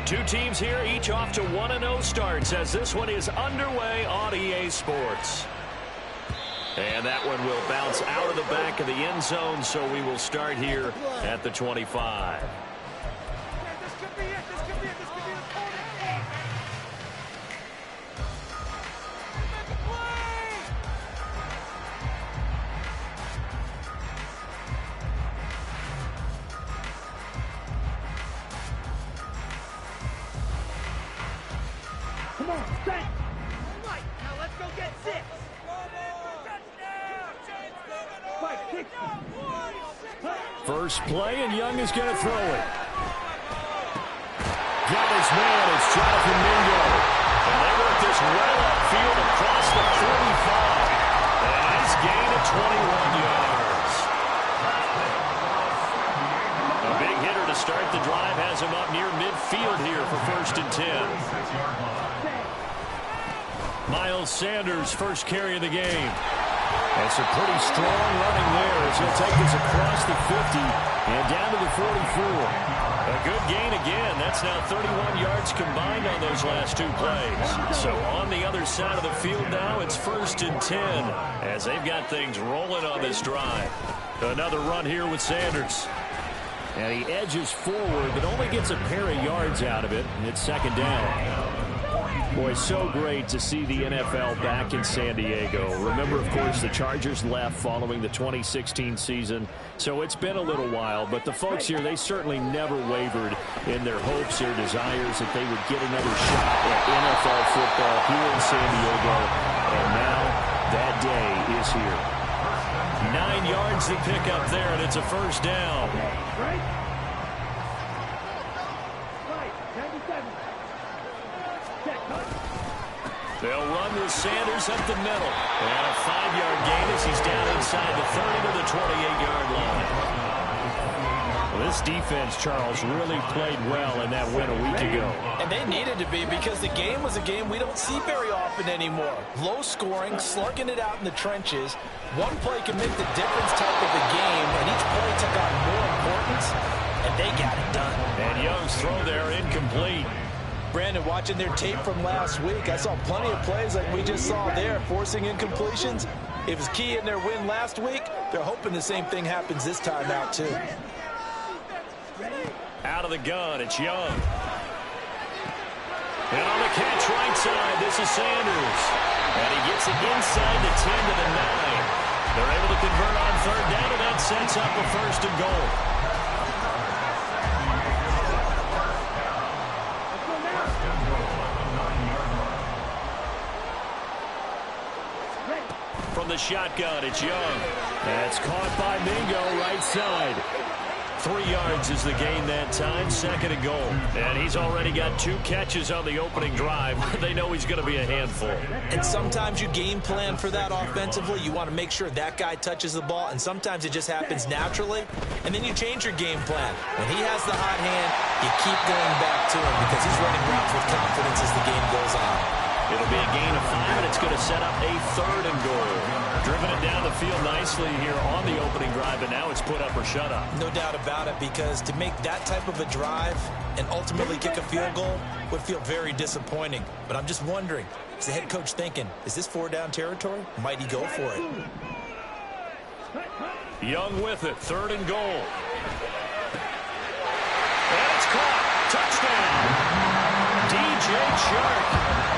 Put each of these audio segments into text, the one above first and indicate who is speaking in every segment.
Speaker 1: Two teams here, each off to 1-0 starts as this one is underway on EA Sports. And that one will bounce out of the back of the end zone, so we will start here at the 25. First play, and Young is going to throw it. Got his man, it's Jonathan Mingo. And they work this well upfield across the 45. A nice gain of 21 yards. A big hitter to start the drive has him up near midfield here for 1st and 10. Miles Sanders, first carry of the game. That's a pretty strong running there as he'll take this across the 50 and down to the 44. A good gain again. That's now 31 yards combined on those last two plays. So on the other side of the field now, it's 1st and 10 as they've got things rolling on this drive. Another run here with Sanders. And he edges forward but only gets a pair of yards out of it, and it's 2nd down. Boy, so great to see the NFL back in San Diego. Remember, of course, the Chargers left following the 2016 season, so it's been a little while. But the folks here, they certainly never wavered in their hopes or desires that they would get another shot at NFL football here in San Diego. And now that day is here. 9 yards to pick up there, and it's a 1st down. They'll run with Sanders up the middle. And a 5-yard gain as he's down inside the 30 to the 28-yard line. Well, this defense, Charles, really played well in that win a week ago.
Speaker 2: And they needed to be because the game was a game we don't see very often anymore. Low scoring, slugging it out in the trenches. One play can make the difference type of the game, and each play took on more importance, and they got it done.
Speaker 1: And Young's throw there incomplete.
Speaker 2: Brandon, watching their tape from last week, I saw plenty of plays like we just saw there, forcing incompletions. It was key in their win last week. They're hoping the same thing happens this time out, too.
Speaker 1: Out of the gun, it's Young. And on the catch right side, this is Sanders. And he gets it inside the 10 to the 9. They're able to convert on 3rd down, and that sets up a 1st and goal. From the shotgun, it's Young. That's caught by Mingo, right side. 3 yards is the gain that time, 2nd and goal. And he's already got 2 catches on the opening drive. They know he's going to be a handful.
Speaker 2: And sometimes you game plan for that offensively. You want to make sure that guy touches the ball, and sometimes it just happens naturally. And then you change your game plan. When he has the hot hand, you keep going back to him because he's running routes with confidence as the game goes on.
Speaker 1: It'll be a gain of 5, and it's going to set up a 3rd and goal. Driven it down the field nicely here on the opening drive, and now it's put up or shut up.
Speaker 2: No doubt about it, because to make that type of a drive and ultimately kick a field goal would feel very disappointing. But I'm just wondering, is the head coach thinking, is this 4-down territory? Might he go for it?
Speaker 1: Young with it, 3rd and goal. And it's caught. Touchdown. DJ Chark,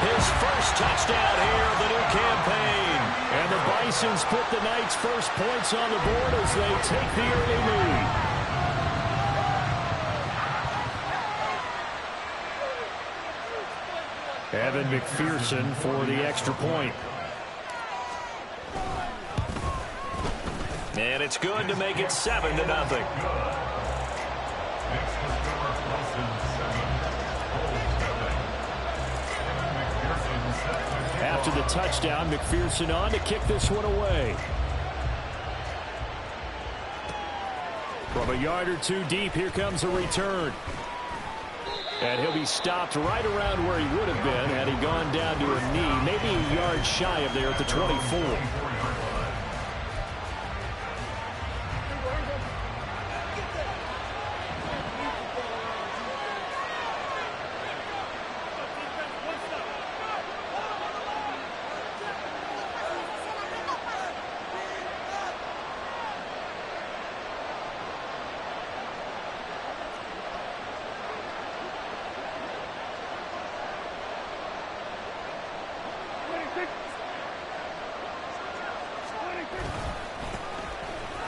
Speaker 1: his first touchdown here of the new campaign. And the Bisons put the Knights' first points on the board as they take the early lead. Evan McPherson for the extra point. And it's good to make it 7-0. After the touchdown, McPherson on to kick this one away. From a yard or 2 deep, here comes a return. And he'll be stopped right around where he would have been had he gone down to a knee, maybe a yard shy of there at the 24.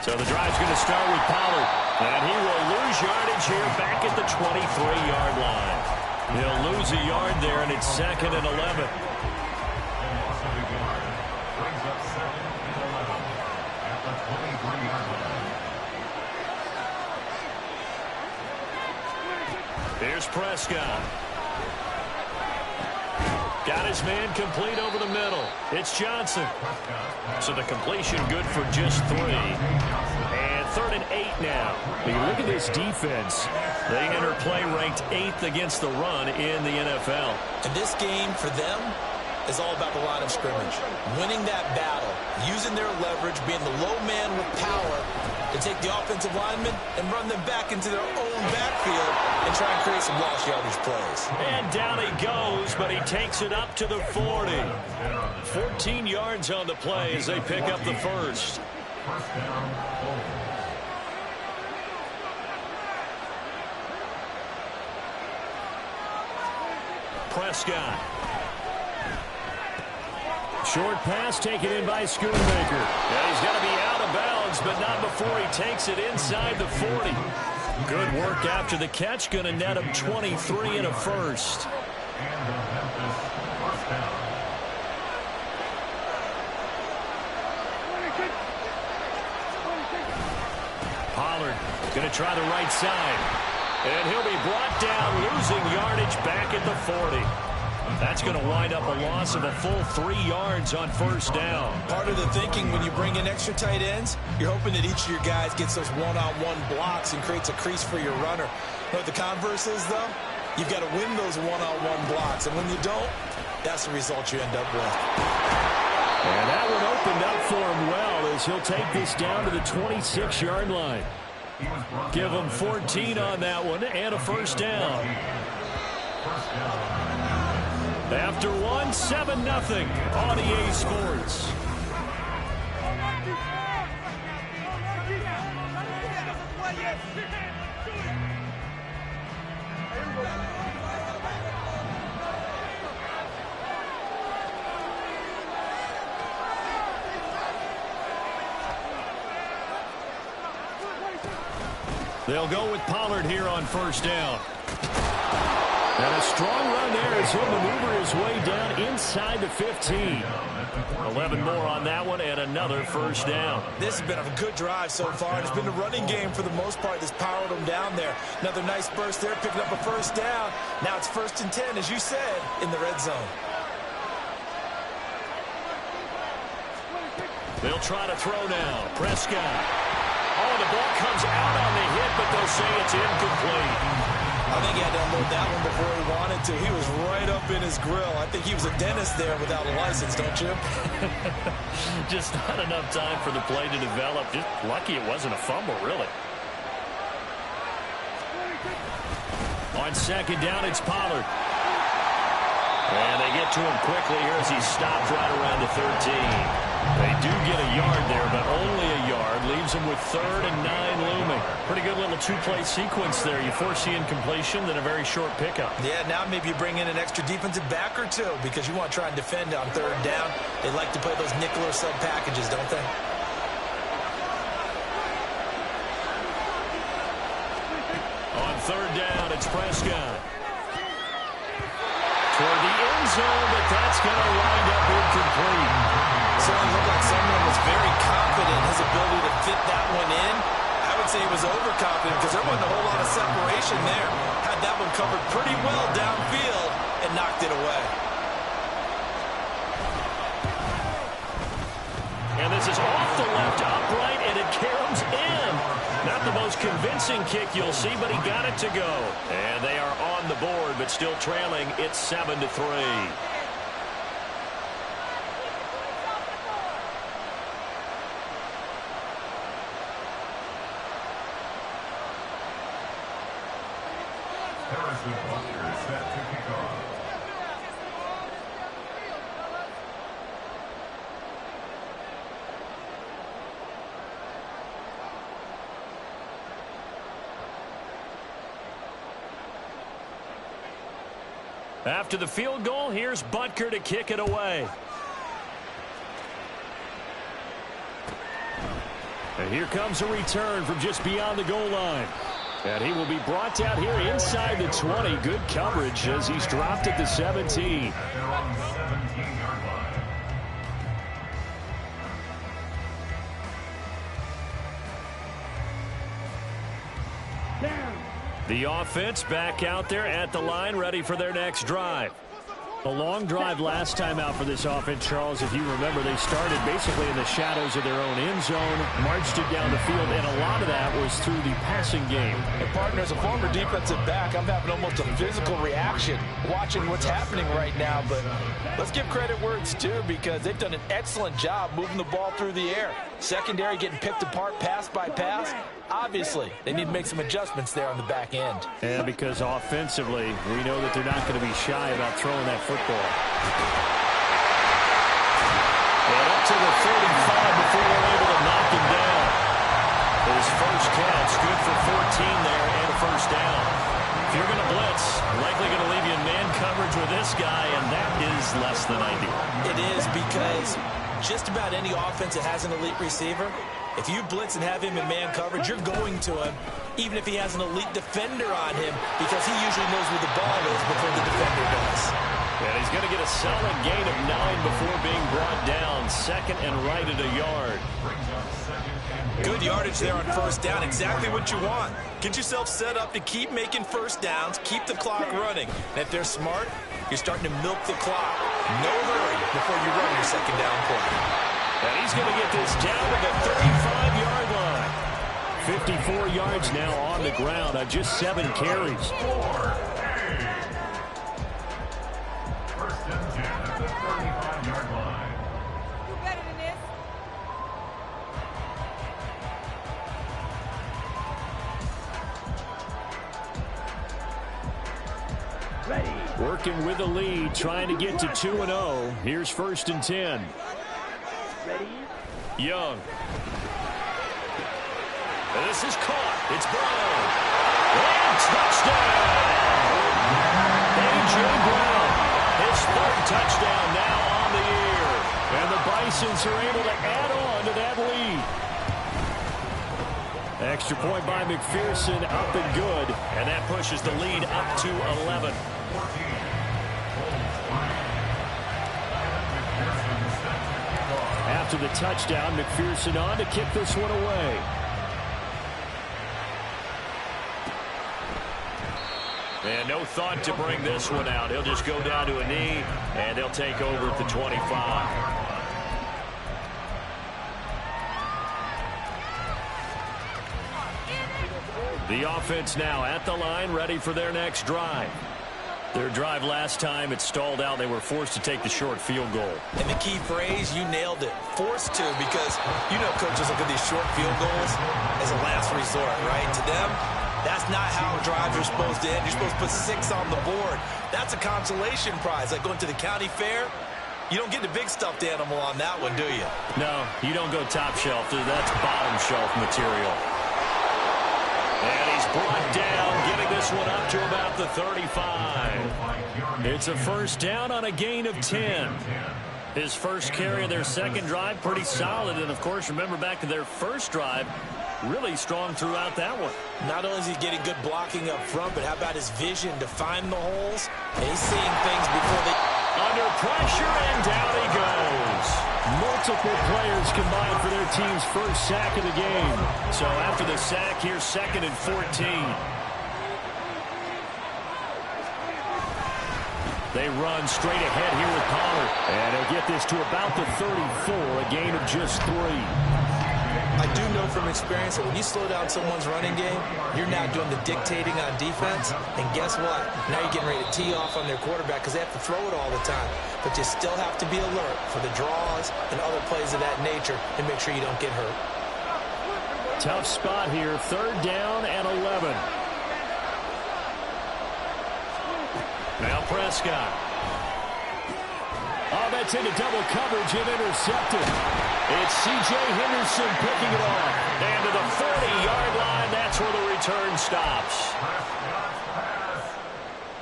Speaker 1: So the drive's going to start with Pollard. And he will lose yardage here back at the 23-yard line. He'll lose a yard there, and it's 2nd and 11. Here's Prescott. Got his man complete over the middle. It's Johnson. So the completion good for just 3. And 3rd and 8 now. You look at this defense. They enter play ranked 8th against the run in the NFL.
Speaker 2: And this game for them is all about the line of scrimmage. Winning that battle, using their leverage, being the low man with power to take the offensive linemen and run them back into their own backfield and try and create some lost yardage plays.
Speaker 1: And down he goes, but he takes it up to the 40. 14 yards on the play as they pick up the first. Prescott. Short pass taken in by Schoonmaker. Yeah, he's got to be out of bounds, but not before he takes it inside the 40. Good work after the catch. Going to net him 23 and a first. Pollard going to try the right side. And he'll be brought down, losing yardage back at the 40. That's going to wind up a loss of a full 3 yards on first down.
Speaker 2: Part of the thinking when you bring in extra tight ends, you're hoping that each of your guys gets those one-on-one blocks and creates a crease for your runner. You know what the converse is, though? You've got to win those one-on-one blocks. And when you don't, that's the result you end up with.
Speaker 1: And that one opened up for him well as he'll take this down to the 26-yard line. Give him 14 on that one and a first down. After one, 7-0 on EA Sports. They'll go with Pollard here on first down. And a strong run there as he'll maneuver his way down inside the 15. 11 more on that one and another first down.
Speaker 2: This has been a good drive so far. It's been the running game for the most part that's powered them down there. Another nice burst there, picking up a first down. Now it's 1st and 10, as you said, in the red zone.
Speaker 1: They'll try to throw now. Prescott. Oh, the ball comes out on the hit, but they'll say it's incomplete.
Speaker 2: I think he had to unload that one before he wanted to. He was right up in his grill. I think he was a dentist there without a license, don't you?
Speaker 1: Just not enough time for the play to develop. Just lucky it wasn't a fumble, really. On second down, it's Pollard. And they get to him quickly here as he stopped right around the 13. They do get a yard there, but only a yard. Leaves them with 3rd and 9 looming. Pretty good little two-play sequence there. You force the incompletion, then a very short pickup.
Speaker 2: Yeah, now maybe you bring in an extra defensive back or two because you want to try and defend on 3rd down. They like to play those nickel or sub packages, don't they?
Speaker 1: On 3rd down, it's Prescott. Toward the end zone, but that's going to wind up incomplete.
Speaker 2: Certainly looked like someone was very confident in his ability to fit that one in. I would say he was overconfident because there wasn't a whole lot of separation there. Had that one covered pretty well downfield and knocked it away.
Speaker 1: And this is off the left upright, and it caroms in. Not the most convincing kick you'll see, but he got it to go. And they are on the board, but still trailing. It's 7-3. After the field goal, here's Butker to kick it away. And here comes a return from just beyond the goal line. And he will be brought out here inside the 20. Good coverage as he's dropped at the 17. The offense back out there at the line, ready for their next drive. A long drive last time out for this offense, Charles. If you remember, they started basically in the shadows of their own end zone, marched it down the field, and a lot of that was through the passing game.
Speaker 2: And partner, as a former defensive back, I'm having almost a physical reaction watching what's happening right now. But let's give credit where it's due, because they've done an excellent job moving the ball through the air. Secondary getting picked apart pass by pass. Obviously, they need to make some adjustments there on the back end.
Speaker 1: And because offensively, we know that they're not going to be shy about throwing that football. And up to the 35 before they're able to knock him down. His first catch, good for 14 there and a first down. If you're going to blitz, likely going to leave you in man coverage with this guy, and that is less than ideal.
Speaker 2: It is, because just about any offense that has an elite receiver, if you blitz and have him in man coverage, you're going to him, even if he has an elite defender on him, because he usually knows where the ball is before the defender does.
Speaker 1: And he's going to get a solid gain of 9 before being brought down. Second and right at a yard.
Speaker 2: Good yardage there on first down. Exactly what you want. Get yourself set up to keep making first downs, keep the clock running. And if they're smart, you're starting to milk the clock. No hurry before you run your second down play.
Speaker 1: And he's going to get this down to the 35-yard line. 54 yards now on the ground on just 7 carries.
Speaker 3: First and 10 at the 35-yard line.
Speaker 4: Do better than this.
Speaker 1: Working with the lead, trying to get to 2-0. Here's first and 10. Young. And this is caught. It's Brown. And touchdown! A.J. Brown. His third touchdown now on the year. And the Bisons are able to add on to that lead. Extra point by McPherson, up and good. And that pushes the lead up to 11. After the touchdown, McPherson on to kick this one away. And no thought to bring this one out. He'll just go down to a knee, and they'll take over at the 25. The offense now at the line, ready for their next drive. Their drive last time, it stalled out. They were forced to take the short field goal.
Speaker 2: And the key phrase, you nailed it. Forced to, because you know coaches look at these short field goals as a last resort, right? To them, that's not how drives are supposed to end. You're supposed to put 6 on the board. That's a consolation prize. Like going to the county fair, you don't get the big stuffed animal on that one, do you?
Speaker 1: No, you don't go top shelf. That's bottom shelf material. And he's brought down, getting this one up to about the 35. It's a first down on a gain of 10. His first carry of their second drive, pretty solid. And, of course, remember back to their first drive, really strong throughout that one.
Speaker 2: Not only is he getting good blocking up front, but how about his vision to find the holes? And he's seeing things before they...
Speaker 1: Under pressure, and down he goes. Multiple players combined for their team's first sack of the game. So after the sack, here's second and 14. They run straight ahead here with Pollard. And he'll get this to about the 34, a gain of just 3.
Speaker 2: I do know from experience that when you slow down someone's running game, you're now doing the dictating on defense. And guess what? Now you're getting ready to tee off on their quarterback because they have to throw it all the time. But you still have to be alert for the draws and other plays of that nature and make sure you don't get hurt.
Speaker 1: Tough spot here. Third down and 11. Now Prescott. Oh, that's into double coverage and intercepted. It's C.J. Henderson picking it off. And to the 40-yard line, that's where the return stops.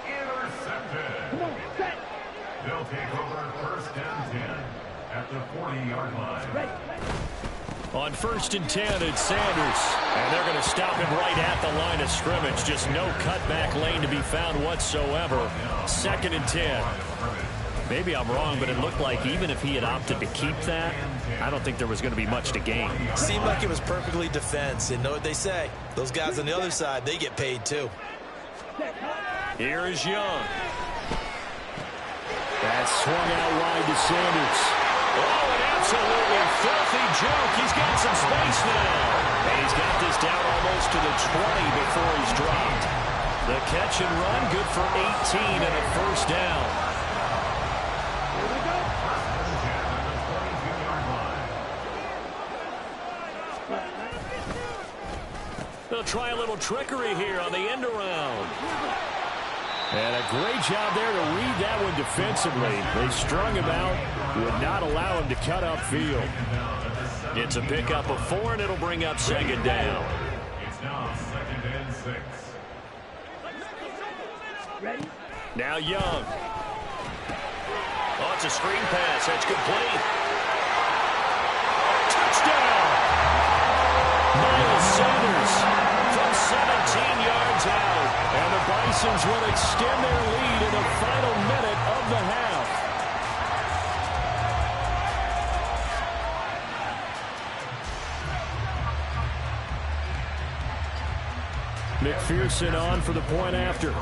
Speaker 3: Intercepted. They'll take over first and 10 at the 40-yard line.
Speaker 1: On 1st and 10, it's Sanders. And they're going to stop him right at the line of scrimmage. Just no cutback lane to be found whatsoever. 2nd and 10. Maybe I'm wrong, but it looked like even if he had opted to keep that, I don't think there was going to be much to gain.
Speaker 2: Seemed like it was perfectly defense. And know what they say? Those guys on the other side, they get paid too.
Speaker 1: Here is Young. That's swung out wide to Sanders. Oh, an absolutely filthy joke. He's got some space now. And he's got this down almost to the 20 before he's dropped. The catch and run, good for 18 and a first down. They'll try a little trickery here on the end around. And a great job there to read that one defensively. They strung him out, would not allow him to cut upfield. It's a pickup of 4, and it'll bring up 2nd down.
Speaker 3: It's now 2nd and 6.
Speaker 5: Ready?
Speaker 1: Now Young. Oh, it's a screen pass. That's complete. Touchdown! Miles Sanders from 17 yards out. And the Bisons will extend their lead in the final minute of the half. McPherson on for the point after.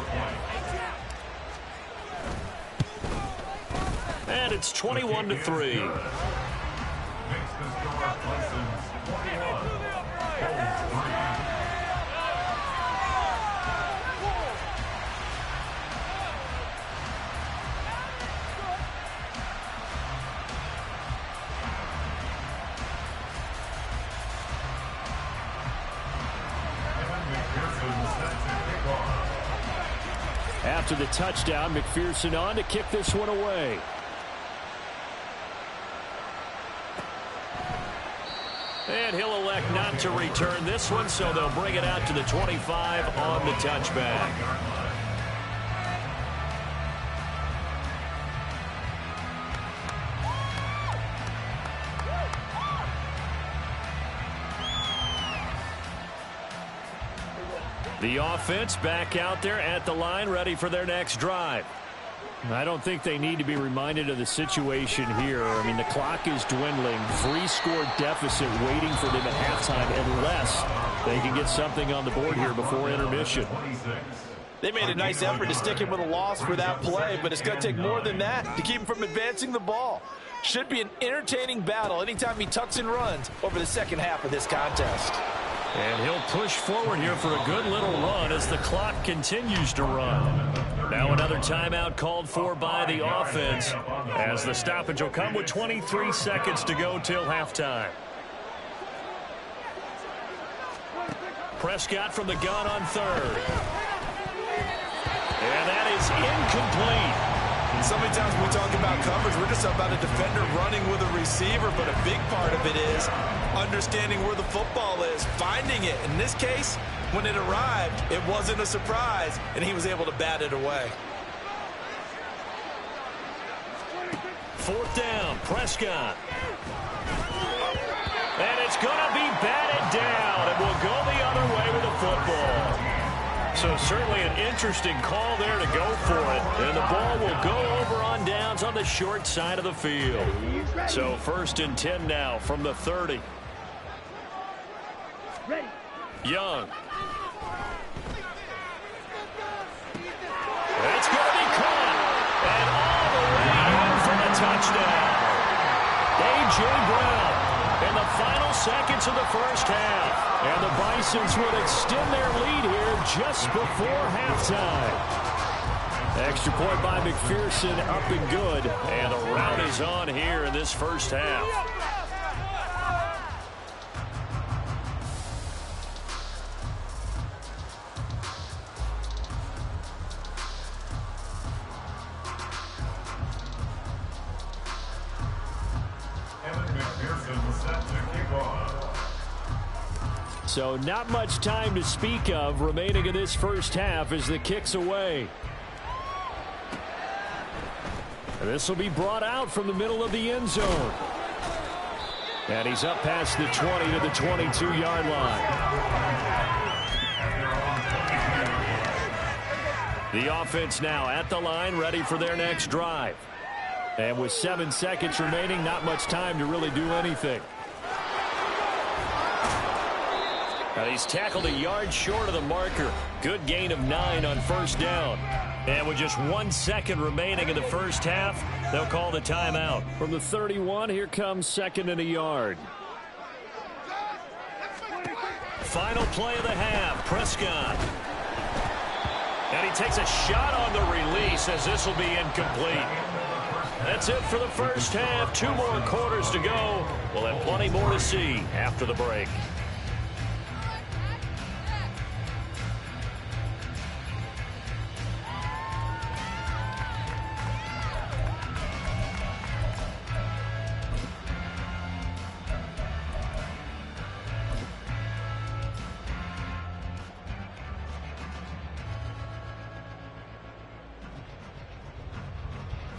Speaker 1: And it's 21-3. After the touchdown, McPherson on to kick this one away. And he'll elect not to return this one, so they'll bring it out to the 25 on the touchback. The offense back out there at the line, ready for their next drive. I don't think they need to be reminded of the situation here. I mean, the clock is dwindling. 3-score deficit waiting for them at halftime unless they can get something on the board here before intermission.
Speaker 2: They made a nice effort to stick him with a loss for that play, but it's going to take more than that to keep him from advancing the ball. Should be an entertaining battle anytime he tucks and runs over the second half of this contest.
Speaker 1: And he'll push forward here for a good little run as the clock continues to run. Now another timeout called for by the offense as the stoppage will come with 23 seconds to go till halftime. Prescott from the gun on 3rd. And that is incomplete.
Speaker 2: So many times when we talk about coverage, we're just about a defender running with a receiver, but a big part of it is understanding where the football is, finding it. In this case, when it arrived, it wasn't a surprise, and he was able to bat it away.
Speaker 1: 4th down, Prescott. And it's going to be batted down, and will go the other way with the football. So certainly an interesting call there to go for it. And the ball will go over on downs on the short side of the field. So 1st and 10 now from the 30.
Speaker 5: Ready.
Speaker 1: Young. It's going to be caught. And all the way in for the touchdown. A.J. Brown in the final seconds of the first half. And the Bisons would extend their lead here just before halftime. Extra point by McPherson, up and good. And the rout is on here in this first half. So not much time to speak of remaining in this first half as the kick's away. And this will be brought out from the middle of the end zone. And he's up past the 20 to the 22-yard line. The offense now at the line, ready for their next drive. And with 7 seconds remaining, not much time to really do anything. Now he's tackled a yard short of the marker. Good gain of 9 on first down. And with just 1 second remaining in the first half, they'll call the timeout. From the 31, here comes 2nd and a yard. Final play of the half, Prescott. And he takes a shot on the release as this will be incomplete. That's it for the first half. 2 more quarters to go. We'll have plenty more to see after the break.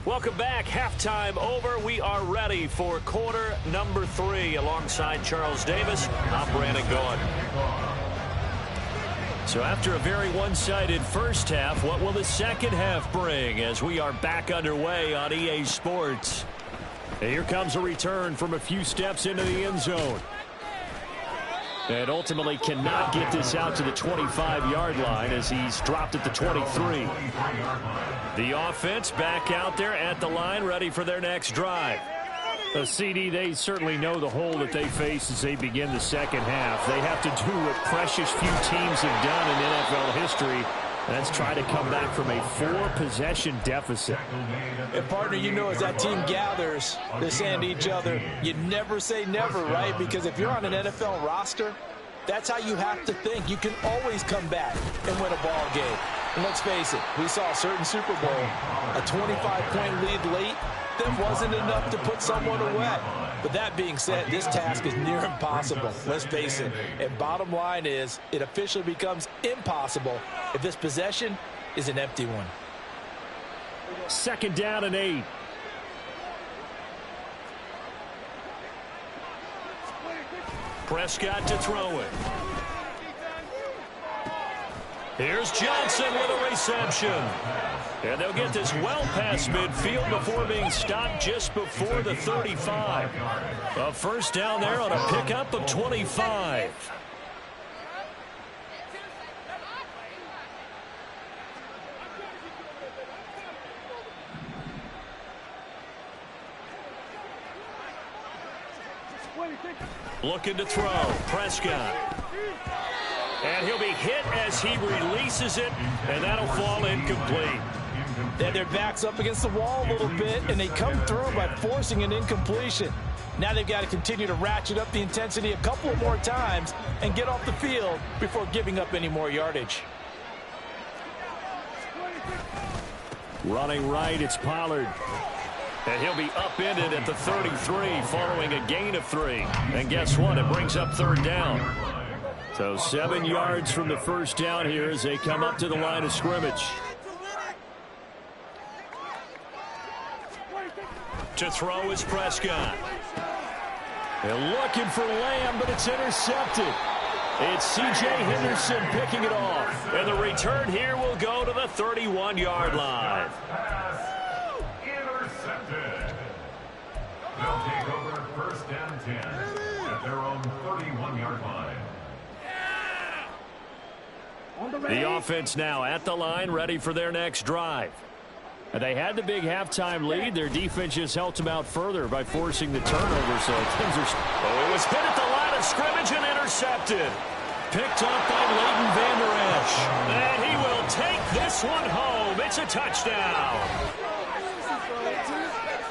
Speaker 1: Welcome back. Halftime over. We are ready for quarter number 3 alongside Charles Davis. I'm Brandon Gaudin. So after a very one-sided first half, what will the second half bring as we are back underway on EA Sports? And here comes a return from a few steps into the end zone. And ultimately cannot get this out to the 25-yard line as he's dropped at the 23. The offense back out there at the line, ready for their next drive. CD, they certainly know the hole that they face as they begin the second half. They have to do what precious few teams have done in NFL history. That's try to come back from a 4-possession deficit.
Speaker 2: And partner, you know, as that team gathers, they're saying to each other, you never say never, right? Because if you're on an NFL roster, that's how you have to think. You can always come back and win a ball game. And let's face it, we saw a certain Super Bowl, a 25-point lead late, that wasn't enough to put someone away. But that being said, this task is near impossible. Let's face it. And bottom line is, it officially becomes impossible if this possession is an empty one.
Speaker 1: 2nd down and 8. Prescott to throw it. Here's Johnson with a reception. And they'll get this well past midfield before being stopped just before the 35. A first down there on a pickup of 25. Looking to throw. Prescott. And he'll be hit as he releases it, and that'll fall incomplete.
Speaker 2: Then their back's up against the wall a little bit, and they come through by forcing an incompletion. Now they've got to continue to ratchet up the intensity a couple of more times and get off the field before giving up any more yardage.
Speaker 1: Running right, it's Pollard. And he'll be upended at the 33 following a gain of 3. And guess what? It brings up 3rd down. So 7 yards from the first down here as they come up to the line of scrimmage. To throw is Prescott. They're looking for Lamb, but it's intercepted. It's C.J. Henderson picking it off. And the return here will go to the 31-yard line.
Speaker 3: Intercepted. They'll take over 1st and 10 at their own 31-yard line.
Speaker 1: The offense now at the line, ready for their next drive. And they had the big halftime lead. Their defense just helped them out further by forcing the turnover. So things are... Oh, it was hit at the line of scrimmage and intercepted. Picked up by Leighton Vander Esch. And he will take this one home. It's a touchdown.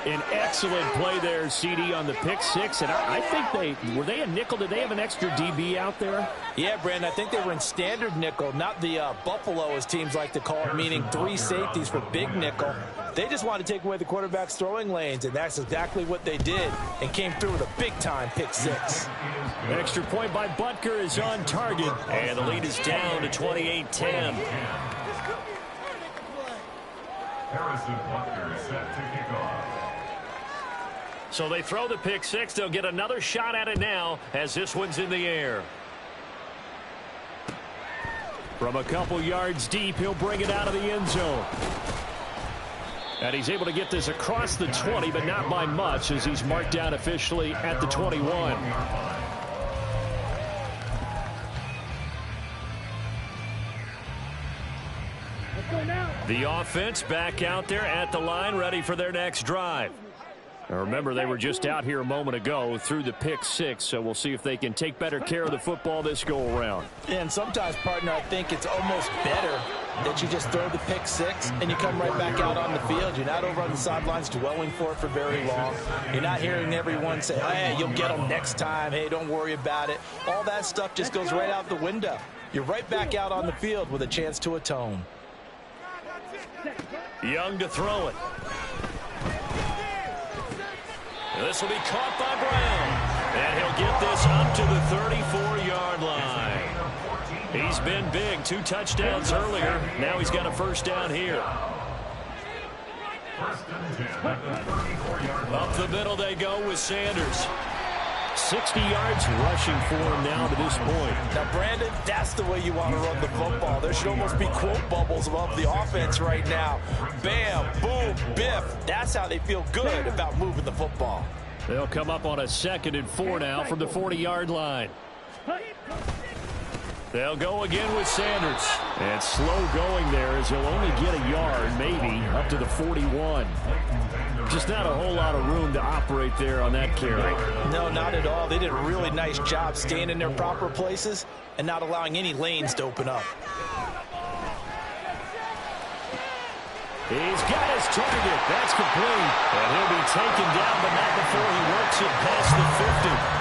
Speaker 1: An excellent play there, CD, on the pick 6. And I think were they a nickel? Did they have an extra DB out there?
Speaker 2: Yeah, Brandon, I think they were in standard nickel, not the Buffalo, as teams like to call it, meaning 3 safeties for big nickel. They just wanted to take away the quarterback's throwing lanes, and that's exactly what they did, and came through with a big-time pick 6.
Speaker 1: An extra point by Butker is on target, and the lead is down to 28-10.
Speaker 3: Harrison Butker set to kick off.
Speaker 1: So they throw the pick six. They'll get another shot at it now as this one's in the air. From a couple yards deep, he'll bring it out of the end zone. And he's able to get this across the 20, but not by much as he's marked down officially at the 21. The offense back out there at the line, ready for their next drive. Now remember, they were just out here a moment ago through the pick six, so we'll see if they can take better care of the football this go-around.
Speaker 2: And sometimes, partner, I think it's almost better that you just throw the pick six and you come right back out on the field. You're not over on the sidelines dwelling for it for very long. You're not hearing everyone say, hey, you'll get them next time. Hey, don't worry about it. All that stuff just goes right out the window. You're right back out on the field with a chance to atone.
Speaker 1: Young to throw it. This will be caught by Brown. And he'll get this up to the 34-yard line. He's been big. 2 touchdowns earlier. Now he's got a first down here. Up the middle they go with Sanders. 60 yards rushing for him now to this point.
Speaker 2: Now, Brandon, that's the way you want to run the football. There should almost be quote bubbles above the offense right now. Bam, boom, biff. That's how they feel good about moving the football.
Speaker 1: They'll come up on a 2nd and 4 now from the 40-yard line. They'll go again with Sanders. And slow going there as he'll only get a yard, maybe, up to the 41. Just not a whole lot of room to operate there on that carry.
Speaker 2: No, not at all. They did a really nice job staying in their proper places and not allowing any lanes to open up.
Speaker 1: He's got his target. That's complete. And he'll be taken down, but not before he works it past the 50.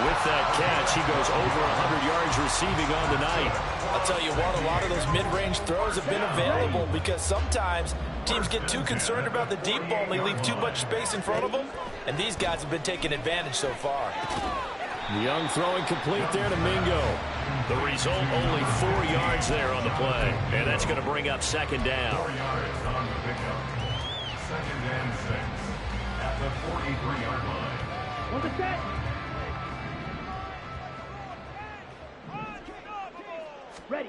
Speaker 1: With that catch, he goes over 100 yards receiving on the night.
Speaker 2: I'll tell you what, a lot of those mid-range throws have been available because sometimes teams get too concerned about the deep ball and they leave too much space in front of them, and these guys have been taking advantage so far.
Speaker 1: Young throwing complete there to Mingo. The result, only 4 yards there on the play, and that's going to bring up 2nd down.
Speaker 3: 4 yards on the pickup. 2nd and 6 at the 43-yard line.
Speaker 5: On the set. Ready.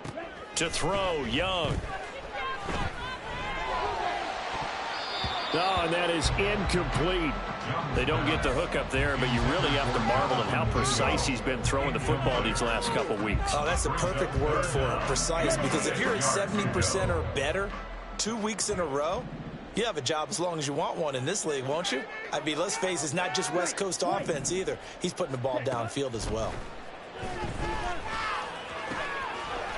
Speaker 1: To throw, Young. Oh, and that is incomplete. They don't get the hook up there, but you really have to marvel at how precise he's been throwing the football these last couple weeks.
Speaker 2: Oh, that's the perfect word for it, precise, because if you're at 70% or better 2 weeks in a row, you have a job as long as you want one in this league, won't you? I mean, let's face it, it's not just West Coast offense either. He's putting the ball downfield as well.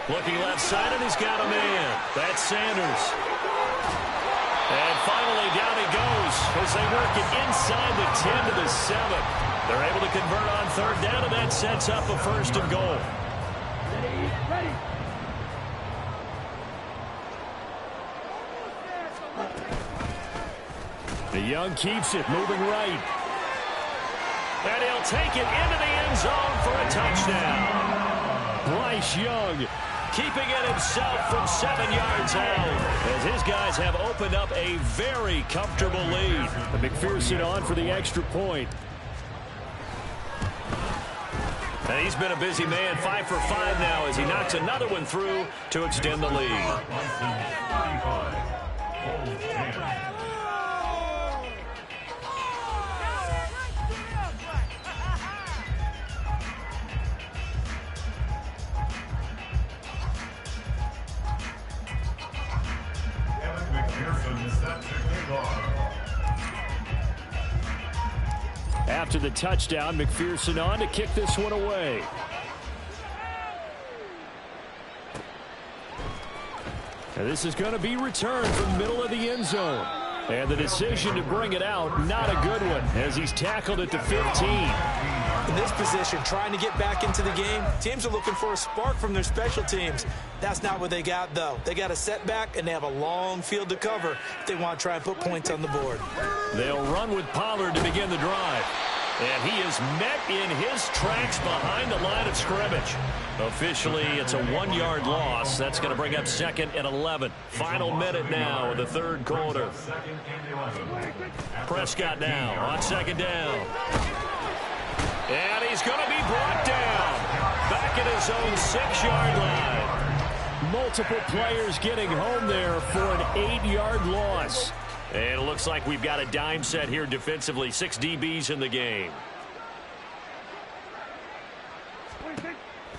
Speaker 1: Looking left side, and he's got a man. That's Sanders. And finally, down he goes as they work it inside the 10 to the 7. They're able to convert on 3rd down, and that sets up a 1st and goal.
Speaker 5: Ready.
Speaker 1: The Young keeps it, moving right. And he'll take it into the end zone for a touchdown. Bryce Young keeping it himself from 7 yards out as his guys have opened up a very comfortable lead. And McPherson on for the extra point. And he's been a busy man, 5 for 5 now as he knocks another one through to extend the lead. After the touchdown, McPherson on to kick this one away. And this is going to be returned from the middle of the end zone. And the decision to bring it out, not a good one, as he's tackled at the 15.
Speaker 2: In this position, trying to get back into the game, teams are looking for a spark from their special teams. That's not what they got, though. They got a setback, and they have a long field to cover if they want to try and put points on the board.
Speaker 1: They'll run with Pollard to begin the drive. And he is met in his tracks behind the line of scrimmage. Officially, it's a 1-yard loss. That's going to bring up 2nd and 11. Final minute now of the third quarter. Prescott now on 2nd down. And he's going to be brought down. Back at his own 6-yard line. Multiple players getting home there for an 8-yard loss. And it looks like we've got a dime set here defensively. 6 DBs in the game.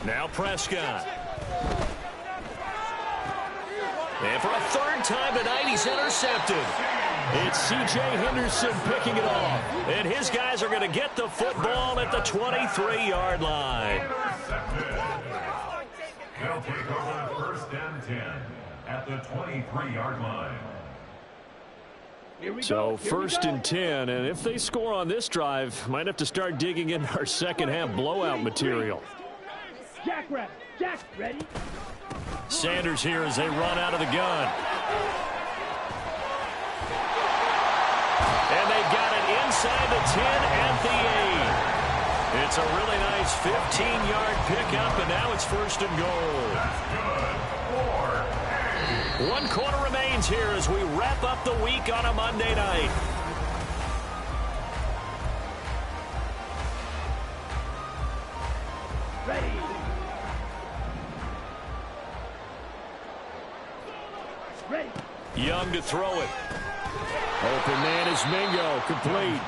Speaker 1: Now Prescott. And for a 3rd time tonight, he's intercepted. It's C.J. Henderson picking it off. And his guys are going to get the football at the 23-yard line.
Speaker 3: They'll take over 1st and 10 at the 23-yard line.
Speaker 1: So 1st and 10, and if they score on this drive, might have to start digging in our second-half blowout material.
Speaker 5: Jack ready. Jack ready.
Speaker 1: Sanders here as they run out of the gun. And they've got it inside the 10 at the 8. It's a really nice 15-yard pickup, and now it's 1st and goal.
Speaker 3: That's good.
Speaker 1: 1 quarter remains here as we wrap up the week on a Monday night.
Speaker 5: Ready. Ready.
Speaker 1: Young to throw it. Open man is Mingo, complete.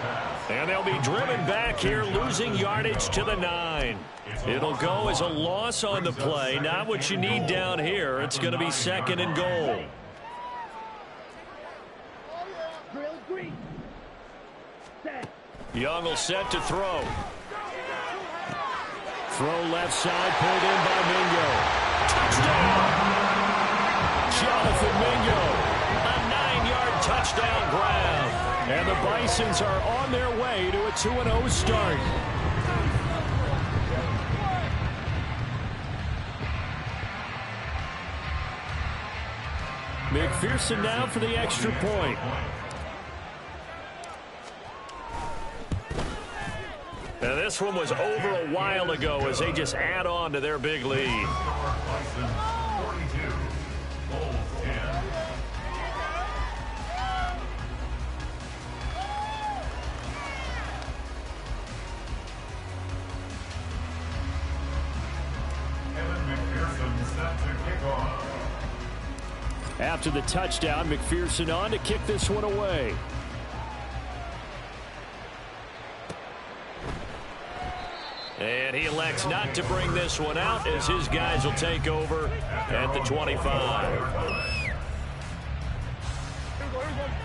Speaker 1: And they'll be driven back here, losing yardage to the 9. It'll go as a loss on the play. Not what you need down here. It's going to be 2nd and goal.
Speaker 5: Drill green. Set.
Speaker 1: Young will set to throw. Throw left side, pulled in by Mingo. Touchdown! Jonathan Mingo, a 9-yard touchdown grab. And the Bisons are on their way to a 2-0 start. McPherson now for the extra point. Now this one was over a while ago as they just add on to their big lead.
Speaker 3: Bison 42, Bulls 10. Evan McPherson set to kick off.
Speaker 1: After the touchdown, McPherson on to kick this one away. And he elects not to bring this one out as his guys will take over at the 25.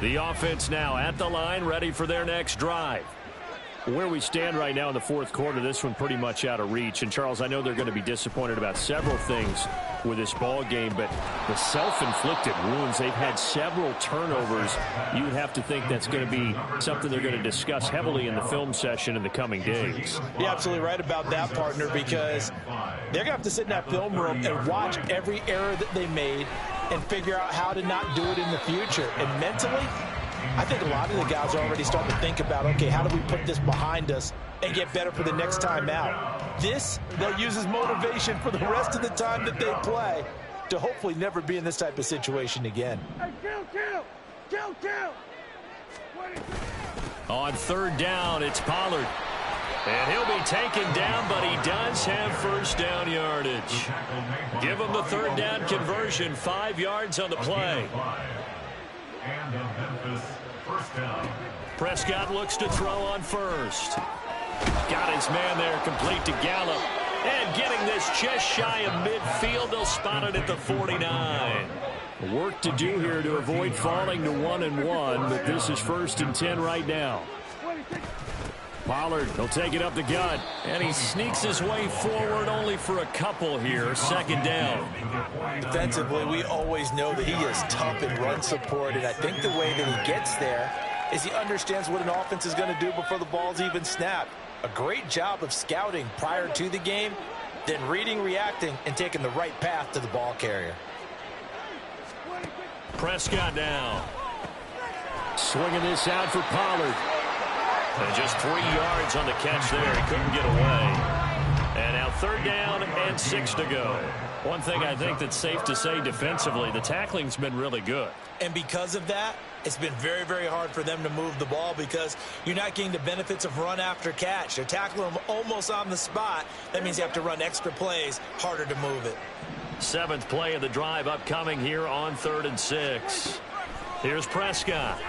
Speaker 1: The offense now at the line, ready for their next drive. Where we stand right now in the 4th quarter, this one pretty much out of reach. And, Charles, I know they're going to be disappointed about several things with this ball game, but the self-inflicted wounds, they've had several turnovers. You would have to think that's going to be something they're going to discuss heavily in the film session in the coming days.
Speaker 2: You're absolutely right about that, partner, because they're going to have to sit in that film room and watch every error that they made and figure out how to not do it in the future. And mentally, I think a lot of the guys are already starting to think about, okay, how do we put this behind us and get better for the next time out? This, they'll use as motivation for the rest of the time that they play to hopefully never be in this type of situation again.
Speaker 5: Hey, kill.
Speaker 1: On 3rd down, it's Pollard. And he'll be taken down, but he does have 1st down yardage. Give him the 3rd down conversion, 5 yards on the play.
Speaker 3: And a Memphis 1st down.
Speaker 1: Prescott looks to throw on 1st. Got his man there, complete to Gallup. And getting this just shy of midfield, they'll spot it at the 49. Work to do here to avoid falling to 1-1, but this is 1st and 10 right now. Pollard, he'll take it up the gut, and he sneaks his way forward only for a couple here. 2nd down.
Speaker 2: Defensively, we always know that he is tough in run support, and I think the way that he gets there is he understands what an offense is going to do before the ball's even snapped. A great job of scouting prior to the game, then reading, reacting, and taking the right path to the ball carrier.
Speaker 1: Prescott now. Swinging this out for Pollard. And just 3 yards on the catch there. He couldn't get away. And now 3rd down and 6 to go. One thing I think that's safe to say defensively, the tackling's been really good.
Speaker 2: And because of that, it's been very, very hard for them to move the ball because you're not getting the benefits of run after catch. They're tackling them almost on the spot. That means you have to run extra plays, harder to move it.
Speaker 1: 7th play of the drive upcoming here on 3rd and 6. Here's Prescott.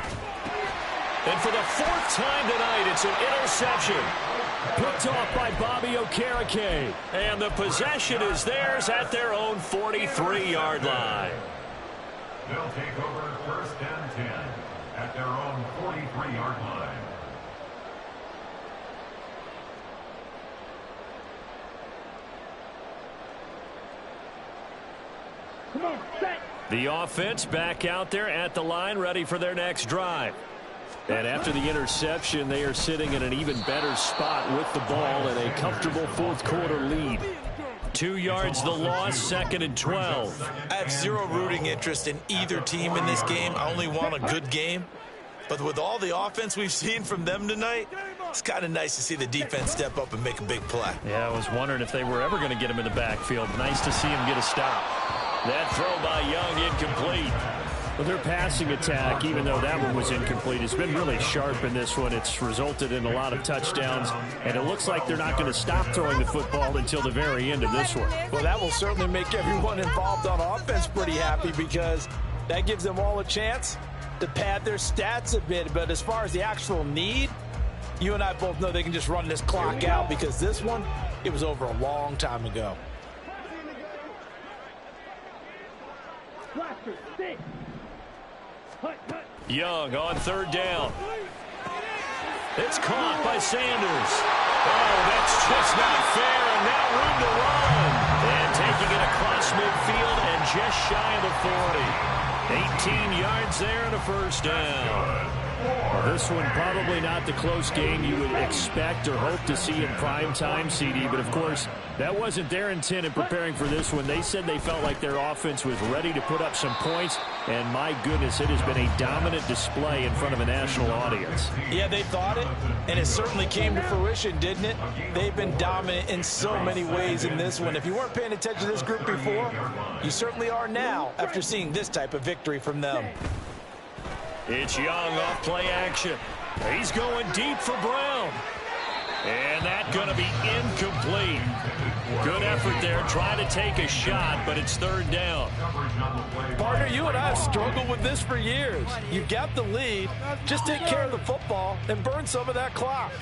Speaker 1: And for the 4th time tonight, it's an interception. Picked off by Bobby Okereke. And the possession is theirs at their own 43-yard line.
Speaker 3: They'll take over 1st and 10 at their own 43-yard line.
Speaker 5: Come on, set.
Speaker 1: The offense back out there at the line, ready for their next drive. And after the interception, they are sitting in an even better spot with the ball and a comfortable 4th quarter lead. 2 yards the loss, 2nd and 12.
Speaker 2: I have zero rooting interest in either team in this game. I only want a good game. But with all the offense we've seen from them tonight, it's kind of nice to see the defense step up and make a big play.
Speaker 1: Yeah, I was wondering if they were ever going to get him in the backfield. Nice to see him get a stop. That throw by Young incomplete. Well, their passing attack, even though that one was incomplete, has been really sharp in this one. It's resulted in a lot of touchdowns, and it looks like they're not going to stop throwing the football until the very end of this one.
Speaker 2: Well, that will certainly make everyone involved on offense pretty happy because that gives them all a chance to pad their stats a bit. But as far as the actual need, you and I both know they can just run this clock out because this one, it was over a long time ago.
Speaker 5: Blaster, stick. Hut, hut.
Speaker 1: Young on 3rd down. It's caught by Sanders. Oh, that's just not fair, and now room to run. And taking it across midfield and just shy of the 40. 18 yards there and a 1st down. Well, this one probably not the close game you would expect or hope to see in prime time, CD, but of course that wasn't their intent in preparing for this one. They said they felt like their offense was ready to put up some points, and my goodness, it has been a dominant display in front of a national audience.
Speaker 2: Yeah, they thought it, and it certainly came to fruition, didn't it? They've been dominant in so many ways in this one. If you weren't paying attention to this group before, you certainly are now after seeing this type of victory from them.
Speaker 1: It's Young off play action. He's going deep for Brown. And that's going to be incomplete. Good effort there, trying to take a shot, but it's 3rd down.
Speaker 2: Partner, you and I have struggled with this for years. You've got the lead, just take care of the football and burn some of that clock.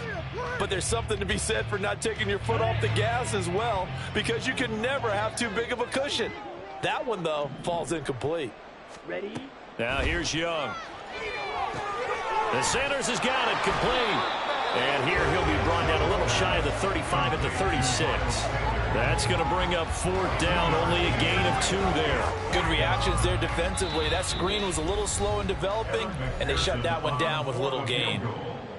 Speaker 2: But there's something to be said for not taking your foot off the gas as well, because you can never have too big of a cushion. That one, though, falls incomplete.
Speaker 5: Ready?
Speaker 1: Now here's Young. The Sanders has got it complete. And here he'll be brought down a little shy of the 35 at the 36. That's going to bring up 4th down, only a gain of 2 there.
Speaker 2: Good reactions there defensively. That screen was a little slow in developing, and they shut that one down with little gain.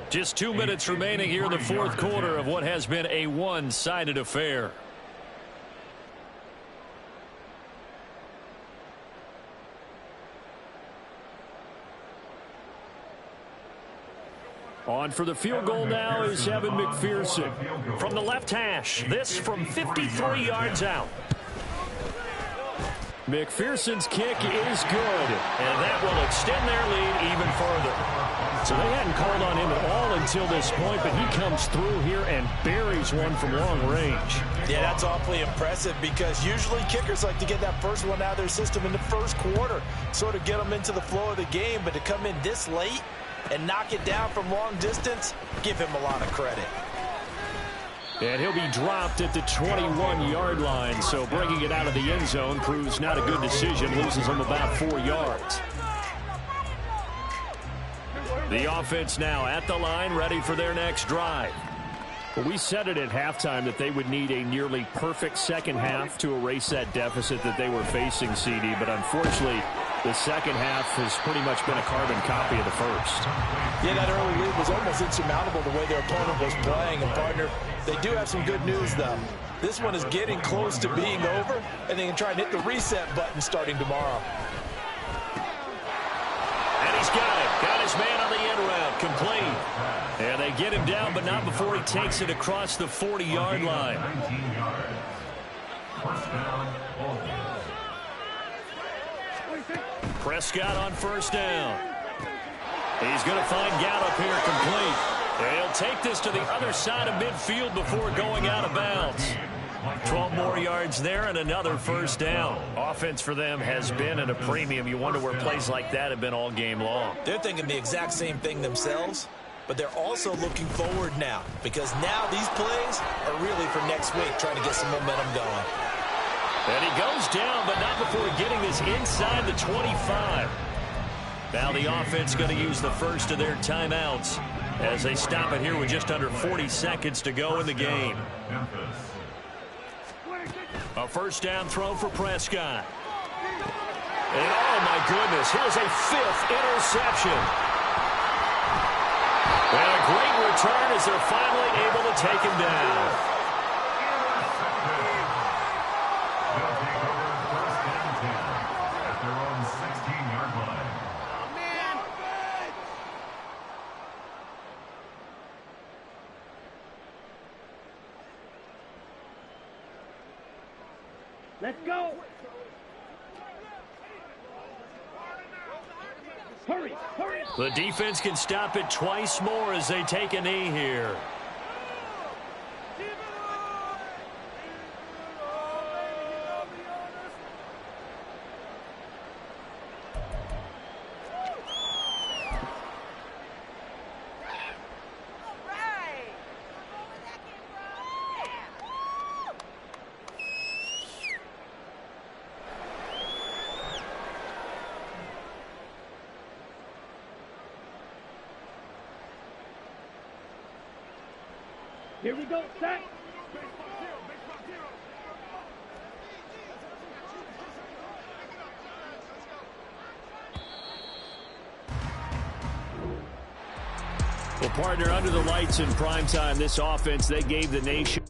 Speaker 1: Just 2 minutes remaining here in the 4th quarter of what has been a one-sided affair. On for the field goal now is Evan McPherson. From the left hash, this from 53 yards out. McPherson's kick is good, and that will extend their lead even further. So they hadn't called on him at all until this point, but he comes through here and buries one from long range.
Speaker 2: Yeah, that's awfully impressive because usually kickers like to get that first one out of their system in the 1st quarter, sort of get them into the flow of the game, but to come in this late and knock it down from long distance, give him a lot of credit.
Speaker 1: And he'll be dropped at the 21-yard line, so bringing it out of the end zone proves not a good decision, loses him about 4 yards. The offense now at the line, ready for their next drive. Well, we said it at halftime that they would need a nearly perfect second half to erase that deficit that they were facing, CD, but unfortunately, the second half has pretty much been a carbon copy of the first.
Speaker 2: Yeah, that early lead was almost insurmountable the way their opponent was playing. And, partner, they do have some good news, though. This one is getting close to being over, and they can try and hit the reset button starting tomorrow.
Speaker 1: And he's got it. Got his man on the end route. Complete. And they get him down, but not before he takes it across the 40-yard line.
Speaker 3: 19 yards. First down, Baltimore.
Speaker 1: Prescott on first down. He's going to find Gallup here complete. And he'll take this to the other side of midfield before going out of bounds. 12 more yards there and another first down. Offense for them has been at a premium. You wonder where plays like that have been all game long.
Speaker 2: They're thinking the exact same thing themselves, but they're also looking forward now because now these plays are really for next week, trying to get some momentum going.
Speaker 1: And he goes down, but not before getting this inside the 25. Now the offense going to use the first of their timeouts as they stop it here with just under 40 seconds to go in the game. A first down throw for Prescott. And oh my goodness, here's a 5th interception. And a great return as they're finally able to take him down.
Speaker 3: They'll take over first and 10 at their own 16-yard line.
Speaker 5: Let's go. Hurry, hurry.
Speaker 1: The defense can stop it twice more as they take a knee here.
Speaker 5: Here we go, sack.
Speaker 1: Well, partner, under the lights in primetime, this offense, they gave the nation.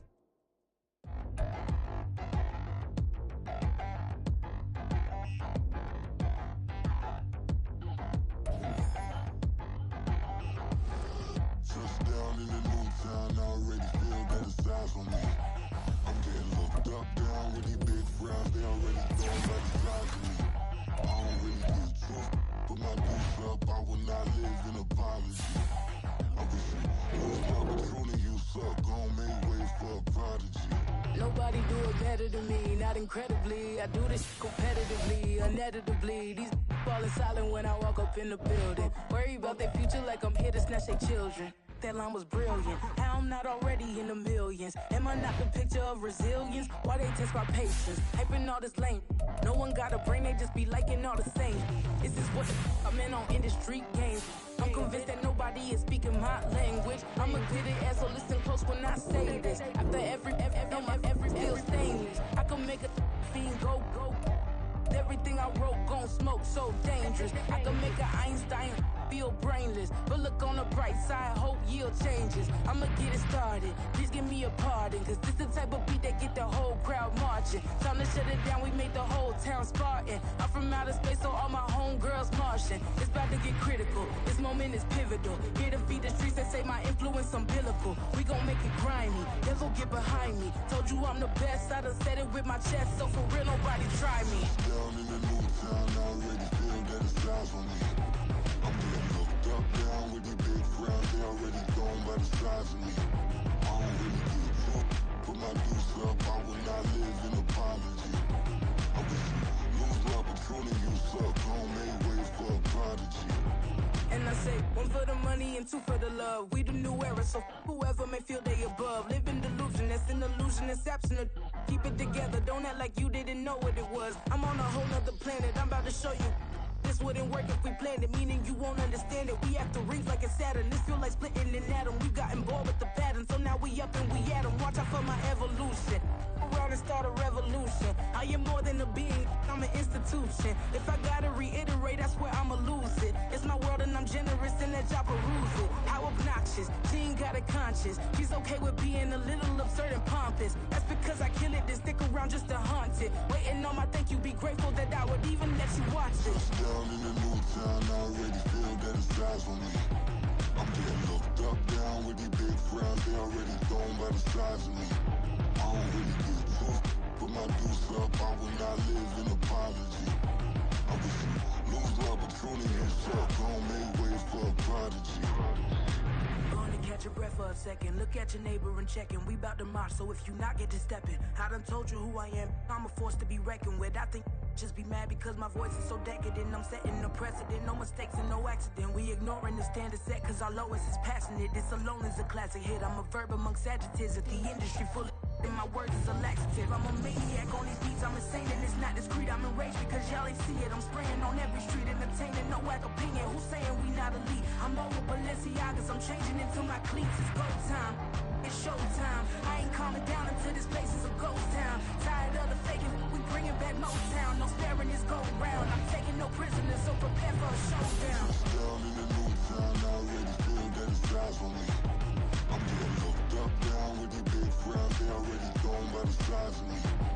Speaker 6: Nobody do it better than me, not incredibly. I do this competitively, uneditably. These falling silent when I walk up in the building. Worry about their future like I'm here to snatch their children. That line was brilliant. How I'm not already in the millions. Am I not the picture of resilience? Why they test my patience? Hyping all this lame. No one got a brain, they just be liking all the same. This is what I'm in on industry games. I'm convinced that nobody is speaking my language. I'ma get it as so listen close when I say this. After every feel stainless. I can make a fiend go. Everything I wrote gon' smoke, so dangerous. I can make an Einstein feel brainless. But look on the bright side, hope yield changes. I'ma get it started, please give me a pardon. Cause this the type of beat that get the whole crowd marching. Time to shut it down, we made the whole town Spartan. I'm from outer space, so all my homegirls Martian. It's about to get critical, this moment is pivotal. Here to feed the streets that say my influence umbilical. We gon' make it grimy, devil get behind me. Told you I'm the best, I done said it with my chest. So for real, nobody try me.
Speaker 7: Down in the new town, I already feel that it's eyes on me. I'm getting looked up, down with these big crowds, they already gone by the size of me. I don't really give a fuck, put my deuce up, I will not live in apology. I wish you lose my patrol and you suck, home made way for a prodigy.
Speaker 6: And I say, one for the money and two for the love. We the new era, so whoever may feel they above. Live in delusion, that's an illusion, it's absent. Keep it together, don't act like you didn't know what it was. I'm on a whole nother planet, I'm about to show you. This wouldn't work if we planned it, meaning you won't understand it. We have to rings like a Saturn, this feel like splitting an atom. We got involved with the pattern, so now we up and we at 'em. Watch out for my evolution. Around and start a revolution. I am more than a being, I'm an institution. If I gotta reiterate, that's where I'ma lose it. It's my world and I'm generous and that y'all peruse it. How obnoxious, she ain't got a conscience. She's okay with being a little absurd and pompous. That's because I kill it, then stick around just to haunt it. Waiting on my thank you, be grateful that I would even let you watch it.
Speaker 7: Down in the new town, I already feel that it's eyes on me. I'm getting looked up, down size of me. I don't really give a fuck. Put my deuce up, I will not live in apology. I wish you lose the opportunity and shut. Gon' make way for a prodigy.
Speaker 6: Gonna catch your breath for a second. Look at your neighbor and checking. We bout to march, so if you not get to stepping. I done told you who I am. I'm a force to be reckoned with. I think just be mad because my voice is so decadent. I'm setting a precedent. No mistakes and no accident. We ignoring the standard set cause our lowest is passionate. This alone is a classic hit. I'm a verb amongst adjectives. If the industry full of and my words is a laxative. I'm a maniac on these beats. I'm insane and it's not discreet. I'm enraged because y'all ain't see it. I'm spraying on every street, entertaining no whack opinion. Who's saying we not elite? I'm over Balenciagas. I'm changing into my cleats. It's go time. It's showtime. I ain't calming down until this place is a ghost town. Tired of the faking. We bringing back Motown. No sparing this go round. I'm taking no prisoners, so prepare for a showdown.
Speaker 7: Down in the new town, I already feel that it's eyes on me. I'm getting looked up, down with these big frowns. They already gone by the size of me.